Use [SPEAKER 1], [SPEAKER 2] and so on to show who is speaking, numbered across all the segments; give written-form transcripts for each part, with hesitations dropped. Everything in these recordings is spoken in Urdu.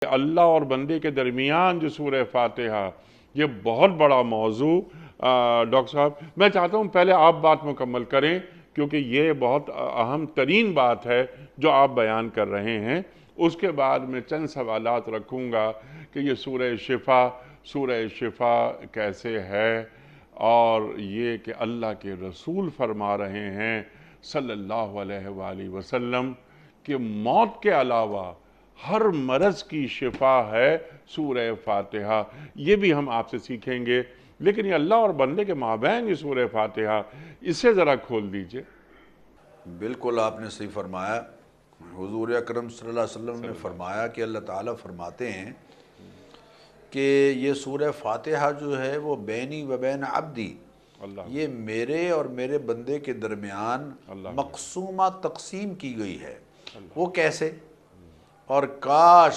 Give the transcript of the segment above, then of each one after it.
[SPEAKER 1] اللہ اور بندے کے درمیان جو سورہ فاتحہ، یہ بہت بڑا موضوع ڈاکٹر صاحب، میں چاہتا ہوں پہلے آپ بات مکمل کریں، کیونکہ یہ بہت اہم ترین بات ہے جو آپ بیان کر رہے ہیں۔ اس کے بعد میں چند سوالات رکھوں گا کہ یہ سورہ شفا کیسے ہے، اور یہ کہ اللہ کے رسول فرما رہے ہیں صلی اللہ علیہ وآلہ وسلم کہ موت کے علاوہ ہر مرض کی شفا ہے سورہ فاتحہ۔ یہ بھی ہم آپ سے سیکھیں گے، لیکن یہ اللہ اور بندے کے مابین یہ سورہ فاتحہ، اسے ذرا کھول دیجئے۔
[SPEAKER 2] بالکل آپ نے صحیح فرمایا۔ حضور اکرم صلی اللہ علیہ وسلم نے فرمایا کہ اللہ تعالیٰ فرماتے ہیں کہ یہ سورہ فاتحہ جو ہے وہ بینی و بین عبدی، یہ میرے اور میرے بندے کے درمیان مقسومہ تقسیم کی گئی ہے۔ وہ کیسے؟ اور کاش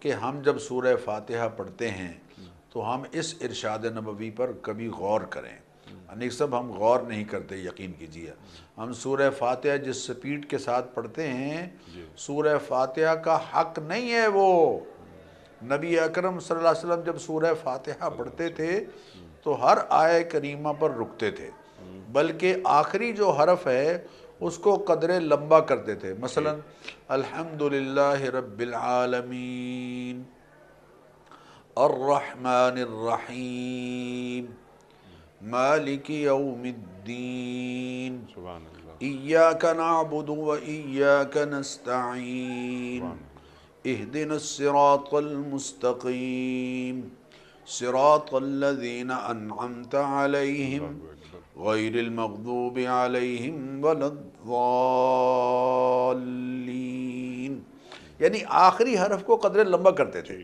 [SPEAKER 2] کہ ہم جب سورہ فاتحہ پڑھتے ہیں تو ہم اس ارشاد نبوی پر کبھی غور کریں۔ انیک صاحب ہم غور نہیں کرتے، یقین کیجیے۔ ہم سورہ فاتحہ جس سپیڈ کے ساتھ پڑھتے ہیں، سورہ فاتحہ کا حق نہیں ہے وہ۔ نبی اکرم صلی اللہ علیہ وسلم جب سورہ فاتحہ پڑھتے تھے تو ہر آیہ کریمہ پر رکتے تھے، بلکہ آخری جو حرف ہے اس کو قدرے لمبا کرتے تھے۔ مثلا الحمدللہ رب العالمین الرحمن الرحیم مالک یوم الدین
[SPEAKER 1] سبحان اللہ،
[SPEAKER 2] ایاک نعبد و ایاک نستعین اہدنا الصراط المستقیم صراط الذین انعمت علیہم غیر المغضوب علیہم ولا الضالین، یعنی آخری حرف کو قدر لمبا کرتے تھے۔